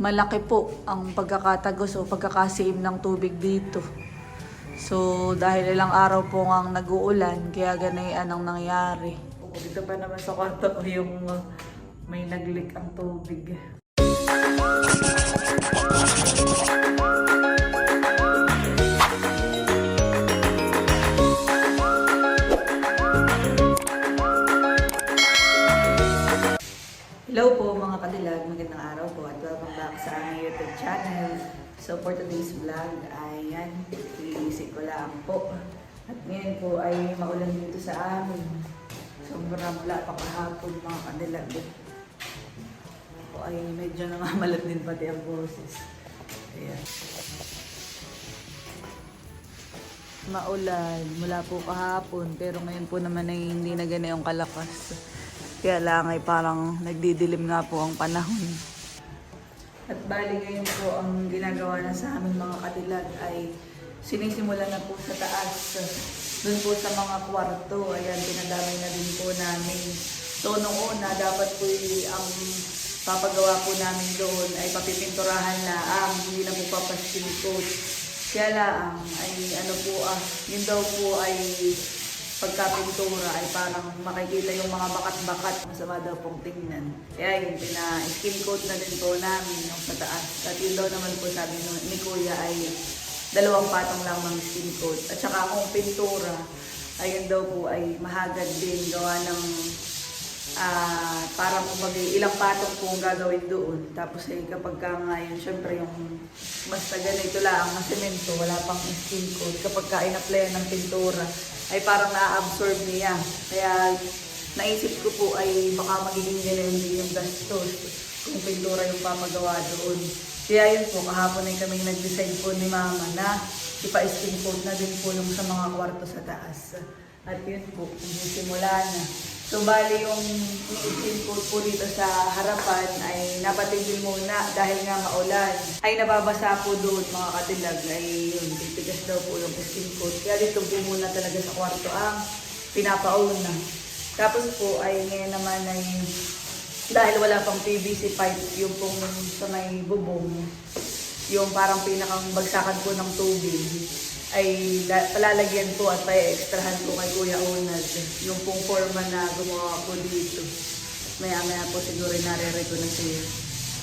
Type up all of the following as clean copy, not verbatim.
malaki po ang pagkakatagos o pagkakasiim ng tubig dito. So, dahil ilang araw po ang nag-uulan, kaya ganayan ang nangyari. Dito pa naman sa kwarto ko yung may nag-leak ang tubig. Hello po mga kadilag, magandang araw po at welcome back sa aming YouTube channel. So for today's vlog ay yan, iisip ko lang po. At ngayon po ay maulan dito sa amin. Sobrang wala pa kahapon mga kadilag. Ako ay medyo namamalat din pati ang boses. Ayan. Maulan mula po kahapon pero ngayon po naman ay hindi na ganyan yung kalakas. Kaya lang ay parang nagdidilim nga po ang panahon. At bali ngayon po ang ginagawa na sa aming mga kadilag ay sinisimula na po sa taas. Doon po sa mga kwarto, ayan, pinadamay na din po namin. So noong una, dapat po ang papagawa po namin doon ay papipinturahan na hindi na po papasting coat. Kaya lang, ay ano po yun daw po ay pagkapintura ay parang makikita yung mga bakat-bakat. Masama daw pong tingnan. Kaya yun, pina-skin coat na din po namin yung sa taas. At yun daw naman po sabi ni Kuya ay 2 patong lang ng skin coat. At saka kung pintura, ayun daw po ay mahagad din gawa ng parang ilang patong po gagawin doon. Tapos ay kapag ka ngayon, syempre yung basta ganito lang ang semento, wala pang skin coat. Kapag ka in-applyan ng pintura, ay parang na-absorb niya. Kaya naisip ko po ay baka magiging ganyan din yung gastos kung pintura yung papagawa doon. Kaya yun po, kahapon ay kaming nag-decide po ni Mama na ipa-skin coat na din po yung sa mga kwarto sa taas. At yun po, simula na. So bali yung skin coat po dito sa harapan ay napatigil muna dahil nga maulan. Ay nababasa po doon mga katilag ay yun, titigas daw po yung skin coat. Kaya dito po muna talaga sa kwarto ang pinapauna. Tapos po ay ngayon naman ay dahil wala pang PVC pipe yung pong sa may bubong, yung parang pinakang bagsakan po ng tubig ay palalagyan po at pa-extrahan po kay Kuya Onad yung pong forma na gumawa po dito. Maya-maya po siguro nare-reco na siya.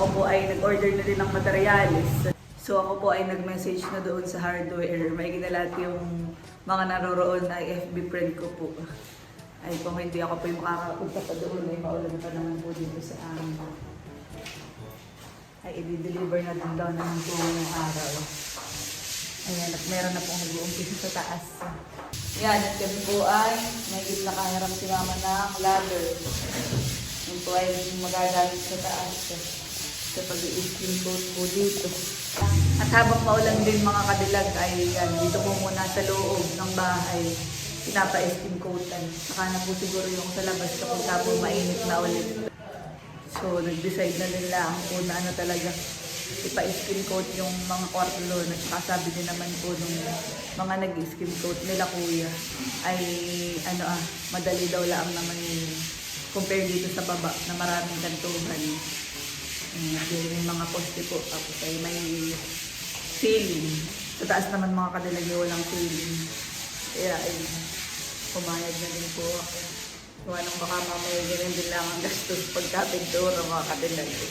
Ako po ay nag-order na din ng materials. So ako po ay nag-message na doon sa hardware. May ginalat yung mga naroroon ay FB friend ko po. Ay kung hindi ako po yung makakapunta pa doon ay maulan pa naman po dito sa amin. Ay i-deliver na din daw naman po ngayong araw. Ayan, at meron na pong nag-uumpisa sa taas. Yan, at kami po ay may nakaharap si Mama ng ladder. Yun po ay magagamit sa taas. Sa pag-i-skin coat po dito. At habang maulan din mga kadilag ay yan, dito po muna sa loob ng bahay. Pinapa-skin coatan. Saka na po siguro yung sa labas kapag po mainit na ulit. So, nag-decide na nila kung ano talaga ipa-skin coat yung mga kwarto doon. At saka sabi din naman po nung mga nag-skin coat nila Kuya ay madali daw lang naman yung compare dito sa baba na maraming kantuhan. May mga poste po tapos ay may ceiling. Sa taas naman mga kadalagi walang ceiling. Kaya ay pumayag na din po ako. Kung anong baka mamaya ganyan din lang ang gastos pagkapintura mga kadalagi.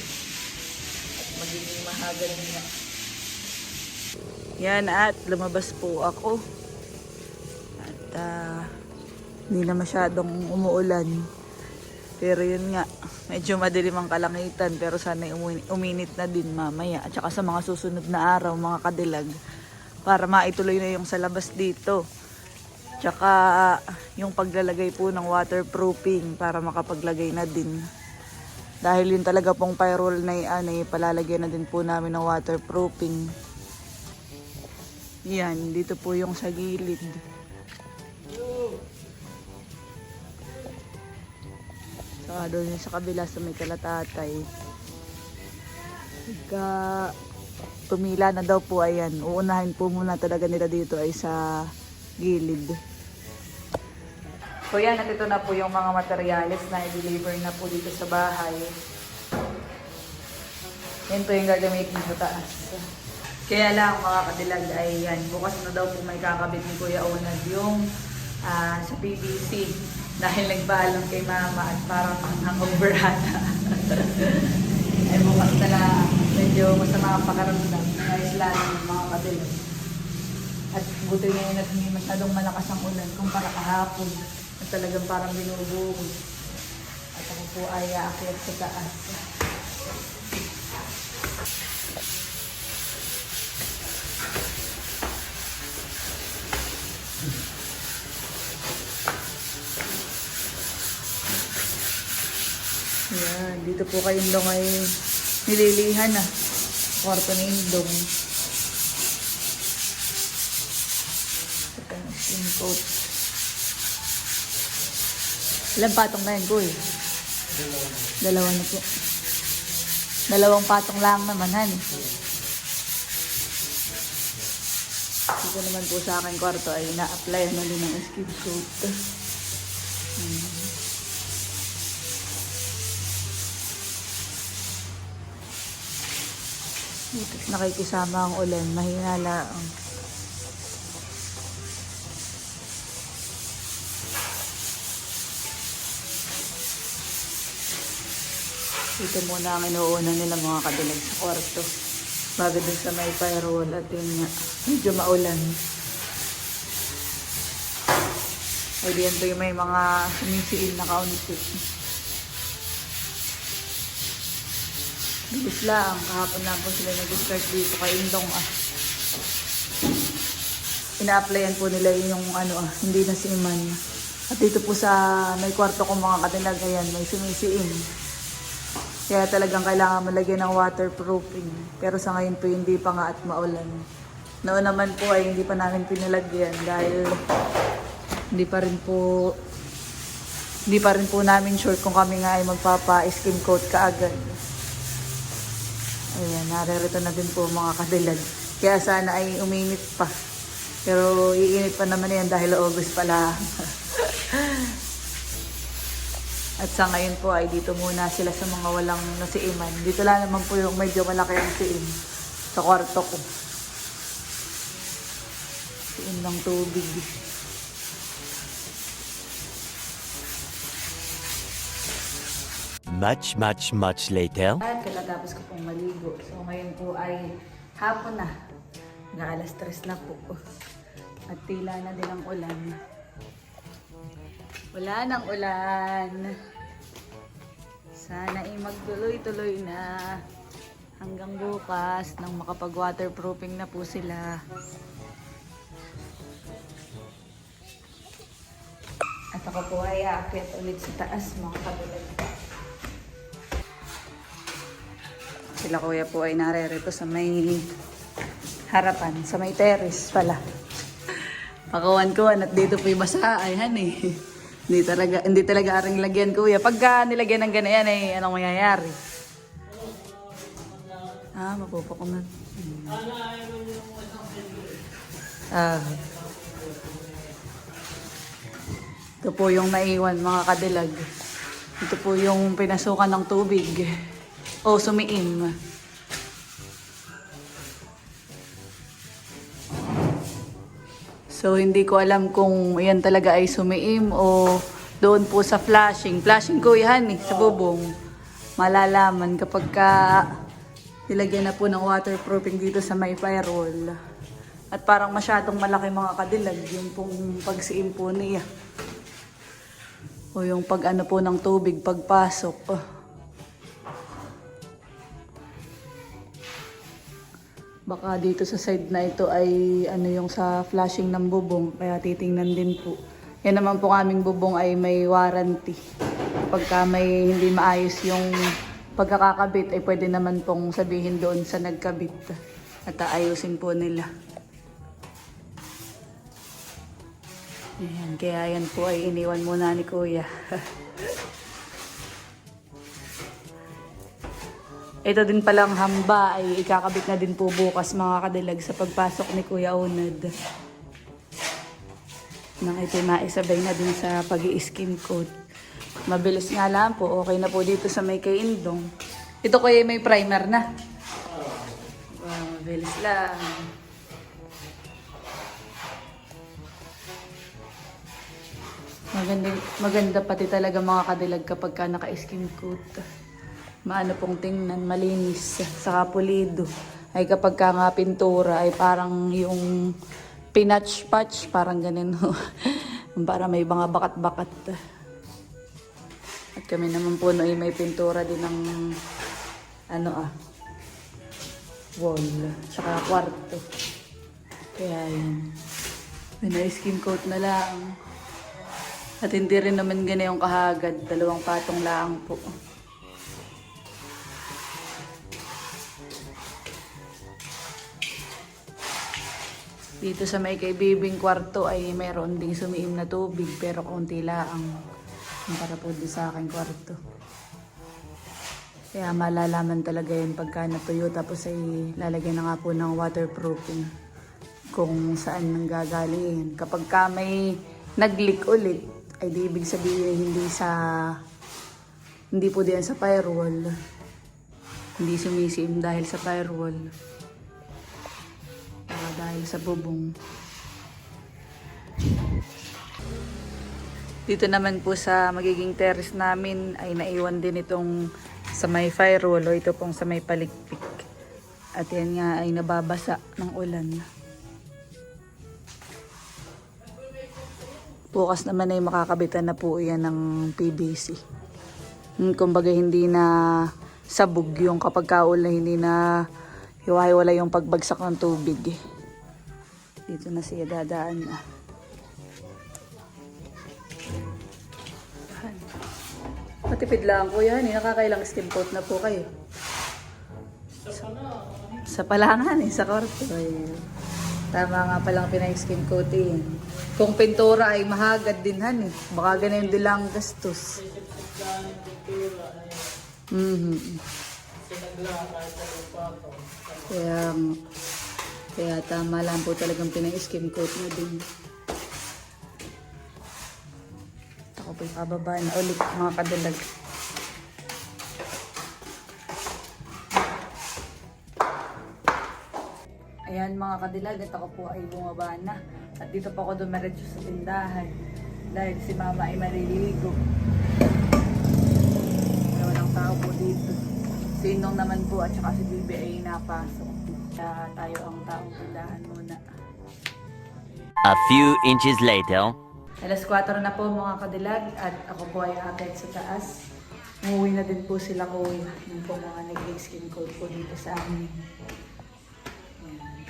Magiging mahagad niya. Yan at lumabas po ako. At hindi na masyadong umuulan. Pero yun nga, medyo madilim ang kalangitan. Pero sana uminit na din mamaya. At saka sa mga susunod na araw, mga kadilag. Para maituloy na yung sa labas dito. Tsaka yung paglalagay po ng waterproofing para makapaglagay na din. Dahil yun talaga pong pyrol na palalagyan na din po namin ng waterproofing. Yan, dito po yung sa gilid. Saka doon yung sa kabila sa may kalatatay. Pagka tumila na daw po, ayan, uunahin po muna talaga nila dito ay sa gilid. So yan, at ito na po yung mga materyales na i-deliver na po dito sa bahay. Yan po yung gagamitin sa taas. Kaya lang mga kadilag ay yan. Bukas na daw po may kakabit ni Kuya Onad yung sa PVC. Dahil nagpaalam kay Mama at parang hangover ata. Ay bukas na lang. Medyo masama ang pakaramdam. Nangayos lang ng mga kadilag. At buti ngayon at hindi masyadong malakas ang ulan kumpara kahapon. At talagang parang binubuhos. At ako po ay aakyat sa taas. Yan, dito po kay Indong ay nililihan na. Kwarto ni Indong. Ito ang skin coat. Ilang patong na yun, Kuy? Dalawa na po. Dalawang patong lang naman, han. Dito naman po sa aking kwarto ay na-apply na din ng skin coat. Butik nakikisama ang ulan, mahina lang. Ito muna ang inuuna nila mga kadilag sa kwarto. Bago dun sa may firewall at yun nga, medyo maulan. Ay diyan po yung may mga sumisiil na kaunti. Bilis lang, kahapon lang po sila nag-start dito kay Indong Ina-applyan po nila yung hindi na siman. At dito po sa may kwarto ko mga kadilag, ayan, may sumisiin. Kaya talagang kailangan malagyan ng waterproofing. Pero sa ngayon po hindi pa nga at maulan. Noon naman po ay hindi pa namin pinalagyan dahil hindi pa rin po namin sure kung kami nga ay magpapa-skin coat kaagad. Ayan, naririto na din po mga kadilag. Kaya sana ay uminit pa. Pero iinit pa naman yan dahil August pala. At sa ngayon po ay dito muna sila sa mga walang nasiiman. Dito lang naman po yung medyo malaki ang siim sa kwarto ko. Siim ng tubig. Much later. At kakatapos ko pong maligo. So ngayon po ay hapon na. Alas 3 na po. At tila na din ang ulan. Wala nang ulan. Sana ay magtuloy-tuloy na hanggang bukas nang makapag-waterproofing na po sila. At ako po ay aakyat ulit sa taas mga kabilag. Sila kuya po ay narerito sa may harapan, sa may terrace pala. Pakawan-kuwan at dito po yung masaayan eh. Hindi talaga aring lagyan kuya. Pagka nilagyan ng ganayan ay anong mangyayari? Mapupok na. Ito po yung naiwan mga kadilag. Ito po yung pinasukan ng tubig. O sumiim. So hindi ko alam kung yan talaga ay sumiim o doon po sa flashing. Flashing ko yan sa bubong. Malalaman kapag nilagyan na po ng waterproofing dito sa may firewall. At parang masyadong malaki mga kadilag yung pong pagsiim po niya. O yung pag po ng tubig pagpasok. Baka dito sa side na ito ay yung sa flashing ng bubong. Kaya titingnan din po. Yan naman po kaming bubong ay may warranty. Pagka may hindi maayos yung pagkakakabit ay pwede naman pong sabihin doon sa nagkabit. At aayusin po nila. Ayan, kaya yan po ay iniwan muna ni Kuya. Ito din palang hamba ay ikakabit na din po bukas mga kadilag sa pagpasok ni Kuya Onad. Nang ito maisabay na din sa pag-i-skin coat. Mabilis nga lang po, okay na po dito sa may kay Indong. Ito kuya may primer na. Bilis lang. Maganda pati talaga mga kadilag kapag ka naka-skin coat. Maano pong tingnan, malinis, saka pulido. Ay kapag ka nga pintura ay parang yung pinatch-patch, parang ganun. Para may mga bakat-bakat. At kami naman po no, ay may pintura din ng wall, tsaka kwarto. Kaya yan. Skin coat na lang. At hindi rin naman ganyan yung kahagad. 2 patong lang po. Dito sa may kay bibing kwarto ay mayroon ding sumiim na tubig pero konti lang. Para po din sa aking kwarto. Kaya malalaman talaga yun pagka natuyo tapos ay lalagyan na nga po ng waterproofing kung saan nanggagaling. Kapag ka may nag-leak ulit ay di ibig sabihin hindi po diyan sa firewall. Hindi sumisim dahil sa firewall. Dahil sa bubong. Dito naman po sa magiging terrace namin ay naiwan din itong sa may firewall o ito pong sa may palikpik. At yan nga ay nababasa ng ulan. Bukas naman ay makakabitan na po yan ng PVC. Kumbaga hindi na sabog yung kapag kaulan, hindi na hiwa-hiwala yung pagbagsak ng tubig. Dito na siya dadaan na. Matipid lang po yan. Nakakailang skin coat na po kayo. Sa palangan sa kwarto. Tama nga palang pinay-skin coating. Kung pintura ay mahagad din baka ganun din lang gastos. Kaya tama lang po talagang pinay-skin coat na din. Ako po'y pababa na ulit mga kadilag. Ayan mga kadilag, at ako po ay bumaba na. At dito po ako dumiretso sa tindahan. Dahil si mama ay maliligo. Walang tao po dito. Si Inong naman po at saka si Bibi ay napasok. Kaya tayo ang taong tindahan muna. A few inches later. Alas 4 na po mga kadilag at ako po ay akit sa taas. Umuwi na din po sila kuya. Yung po mga nag-skin coat po dito sa amin. Ayan.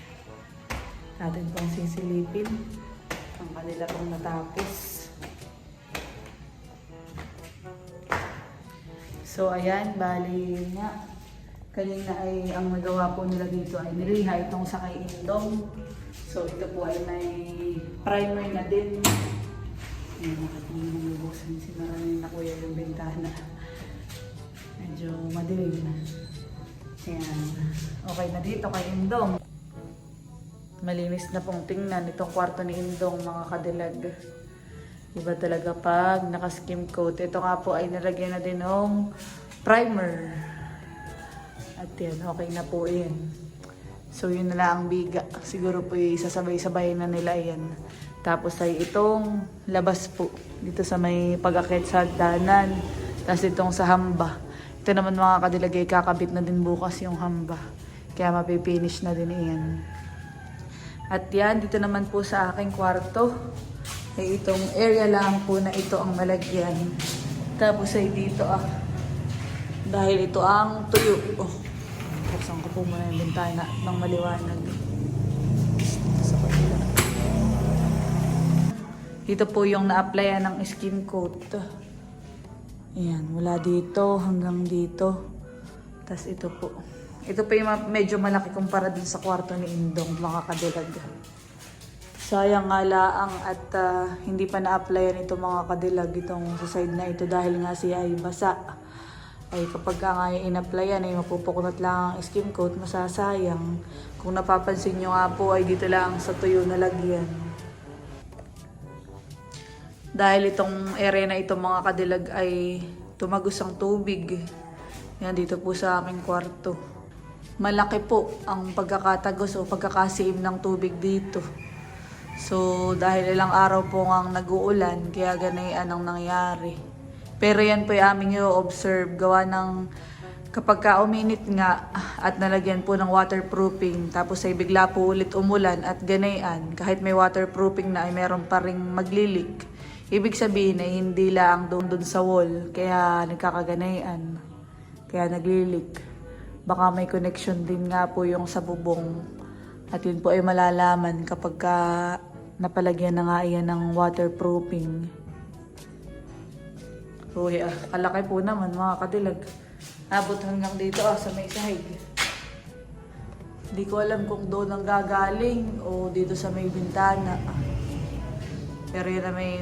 Natin pong sisilipin ang kanila pong natapos. So ayan, bali nga. Kanina ay ang nagawa po nila dito ay niliha itong sa kay Indong. So ito po ay may primer na din. Ayan, nakatingin na lubusan si Maraming na kuya yung bintana. Medyo madilim na. Ayan. Okay na dito kay Indong. Malinis na pong tingnan itong kwarto ni Indong mga kadilag. Iba talaga pag naka-skim coat. Ito nga po ay nilagyan na din ng primer. At yan, okay na po yan. So yun na lang ang biga. Siguro po sasabay-sabay na nila yan. Tapos ay itong labas po. Dito sa may pag-akit sa hagdanan. Tapos itong sa hamba. Ito naman mga kadilagay, kakabit na din bukas yung hamba. Kaya mapipinish na din yan. At yan, dito naman po sa aking kwarto. Ay itong area lang po na ito ang malagyan. Tapos ay dito dahil ito ang tuyo. Buksan ko po muna yung bintana ng maliwanag. Sa kanila. Dito po yung na-applyan ng skin coat. Ayan, mula dito hanggang dito. Tapos ito po. Ito po yung medyo malaki kumpara din sa kwarto ni Indong, mga kadilag. Sayang nga laang at hindi pa na-applyan ito mga kadilag itong sa side na ito dahil nga siya ay basa. Ay kapag nga in-applyan ay mapupuknot lang ang skin coat, masasayang. Kung napapansin nyo nga po ay dito lang sa tuyo na lagyan. Dahil itong area na ito mga kadilag ay tumagos ang tubig. Yan dito po sa aking kwarto. malaki po ang pagkakatagos o pagkakasiim ng tubig dito. So, dahil ilang araw po ang nag-uulan, kaya ganayan ang nangyari. Pero yan po yung aming i-observe. Gawa ng kapag ka uminit nga at nalagyan po ng waterproofing, tapos ay bigla po ulit umulan at ganayan, kahit may waterproofing na ay meron pa ring maglilik. Ibig sabihin ay hindi lang doon sa wall, kaya nagkakaganayan, kaya naglilik. Baka may connection din nga po yung sa bubong. At yun po ay malalaman kapag ka napalagyan na nga iyan ng waterproofing. Uy, kalaki po naman mga kadilag. Abot hanggang dito sa may sahig. Hindi ko alam kung doon ang gagaling o dito sa may bintana. Pero yun na may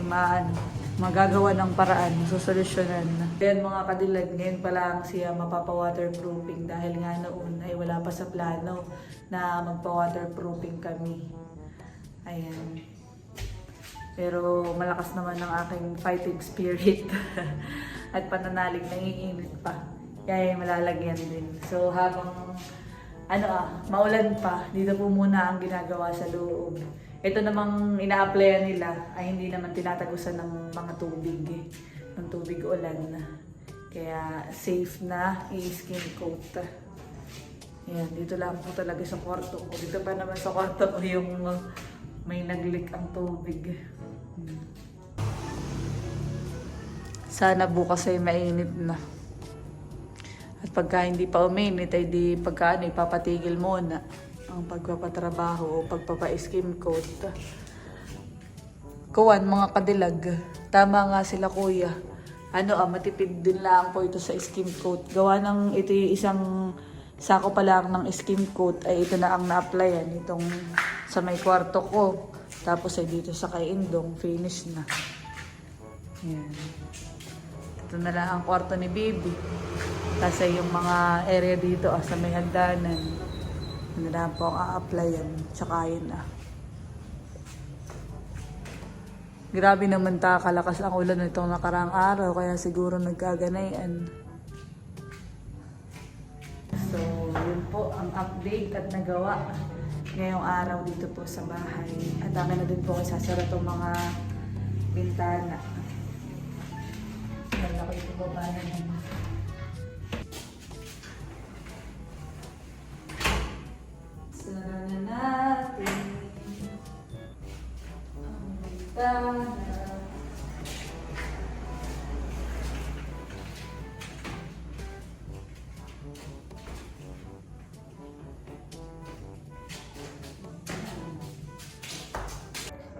magagawa ng paraan, susolusyonan. Then mga kadilag, ngayon pa lang siya mapapa-waterproofing dahil nga noon ay wala pa sa plano na magpa-waterproofing kami. Ayan. Pero malakas naman ang aking fighting spirit at pananalig nangiinit pa. Kaya malalagyan din. So habang maulan pa, dito po muna ang ginagawa sa loob. Ito namang ina-applyan nila ay hindi naman tinatagusan ng mga tubig, ng tubig ulan. Kaya safe na i-skin coat. Ayan, dito lang po talaga sa kwarto ko. Dito pa naman sa kwarto ko yung may naglik ang tubig. Sana bukas ay mainit na. At pagka hindi pa uminit ay di pagka ipapatigil muna ang pagpapatrabaho o pagpapa-skim coat. Kuwan mga kadilag, tama nga sila kuya. Matipid din lang po ito sa skim coat. Gawa ng ito yung isang sako pa lang ng skim coat ay ito na ang na-applyan itong sa may kwarto ko. Tapos ay dito sa kay Indong, finish na. Ayan. Ito na lang ang kwarto ni Baby. Tapos ay yung mga area dito sa may hagdanan. Ano na po ang a-applyan. Tsaka yun Grabe naman kalakas ang ulan nitong nakaraang araw. Kaya siguro nagkaganayan. So, yun po ang update at nagawa ngayong araw dito po sa bahay. At akin na din po isasara itong mga bintana. Malaki ito baba na naman. Sara na natin ang bintana.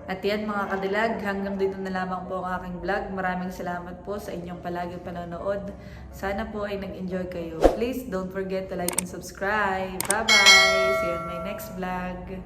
At yan mga kadilag, hanggang dito na lamang po ang aking vlog. Maraming salamat po sa inyong palaging panonood. Sana po ay nag-enjoy kayo. Please don't forget to like and subscribe. Bye-bye! See you in my next vlog.